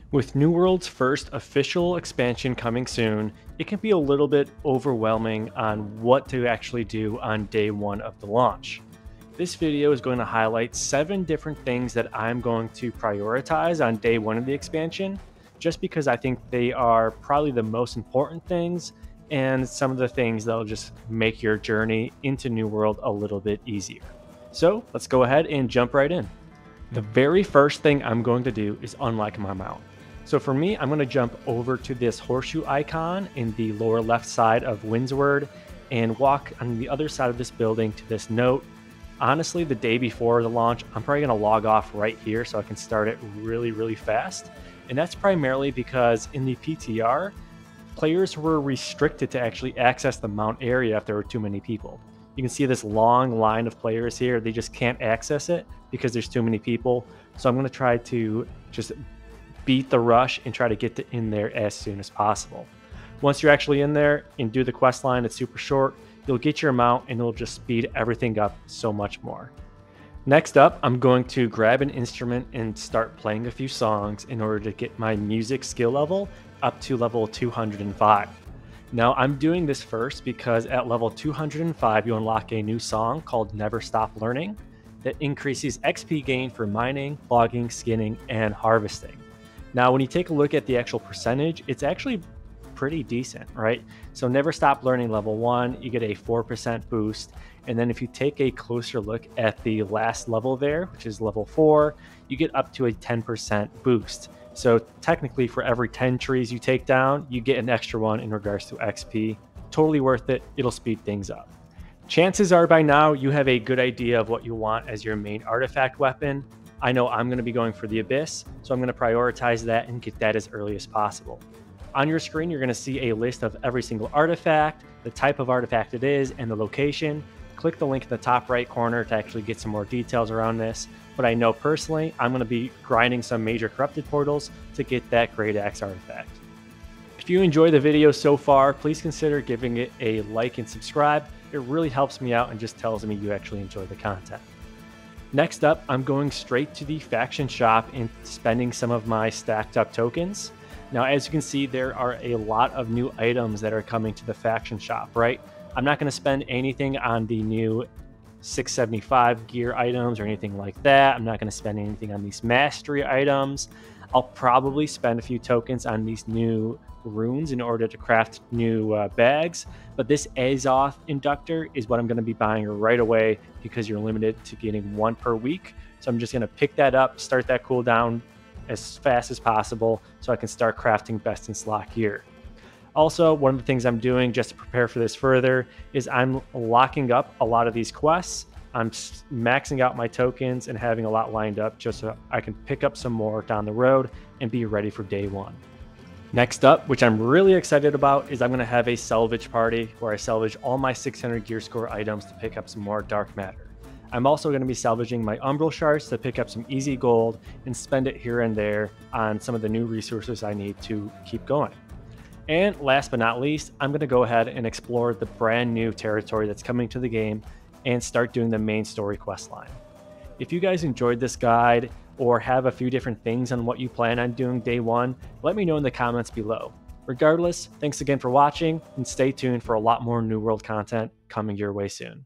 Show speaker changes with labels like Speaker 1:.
Speaker 1: With New World's first official expansion coming soon, it can be a little bit overwhelming on what to actually do on day one of the launch. This video is going to highlight 7 different things that I'm going to prioritize on day one of the expansion, just because I think they are probably the most important things and some of the things that'll just make your journey into New World a little bit easier. So let's go ahead and jump right in. The very first thing I'm going to do is unlock my mount. So for me, I'm going to jump over to this horseshoe icon in the lower left side of Windsward and walk on the other side of this building to this note. Honestly, the day before the launch, I'm probably going to log off right here so I can start it really fast. And that's primarily because in the PTR, players were restricted to actually access the mount area if there were too many people. You can see this long line of players here. They just can't access it because there's too many people. So I'm going to try to just beat the rush and try to get in there as soon as possible. Once you're actually in there and do the quest line, it's super short. You'll get your mount and it'll just speed everything up so much more. Next up, I'm going to grab an instrument and start playing a few songs in order to get my music skill level up to level 205. Now I'm doing this first because at level 205 you unlock a new song called Never Stop Learning that increases XP gain for mining, logging, skinning, and harvesting. Now when you take a look at the actual percentage, it's actually pretty decent, right? So Never Stop Learning level 1, you get a 4% boost, and then if you take a closer look at the last level there, which is level 4, you get up to a 10% boost. So technically for every 10 trees you take down, you get an extra one in regards to XP. Totally worth it. It'll speed things up. Chances are by now you have a good idea of what you want as your main artifact weapon. I know I'm going to be going for the Abyss, so I'm going to prioritize that and get that as early as possible. On your screen, you're going to see a list of every single artifact, the type of artifact it is, and the location. Click the link in the top right corner to actually get some more details around this. But I know personally, I'm going to be grinding some major corrupted portals to get that Great Axe artifact. If you enjoy the video so far, please consider giving it a like and subscribe. It really helps me out and just tells me you actually enjoy the content. Next up, I'm going straight to the faction shop and spending some of my stacked up tokens. Now, as you can see, there are a lot of new items that are coming to the faction shop, right? I'm not going to spend anything on the new 675 gear items or anything like that. I'm not going to spend anything on these mastery items. I'll probably spend a few tokens on these new runes in order to craft new bags, but this Azoth inductor is what I'm going to be buying right away because you're limited to getting 1 per week. So I'm just going to pick that up, start that cooldown as fast as possible so I can start crafting best in slot gear. Also, one of the things I'm doing just to prepare for this further is I'm locking up a lot of these quests. I'm maxing out my tokens and having a lot lined up just so I can pick up some more down the road and be ready for day one. Next up, which I'm really excited about, is I'm going to have a salvage party where I salvage all my 600 gear score items to pick up some more dark matter. I'm also going to be salvaging my Umbral Shards to pick up some easy gold and spend it here and there on some of the new resources I need to keep going. And last but not least, I'm going to go ahead and explore the brand new territory that's coming to the game and start doing the main story quest line. If you guys enjoyed this guide or have a few different things on what you plan on doing day one, let me know in the comments below. Regardless, thanks again for watching and stay tuned for a lot more New World content coming your way soon.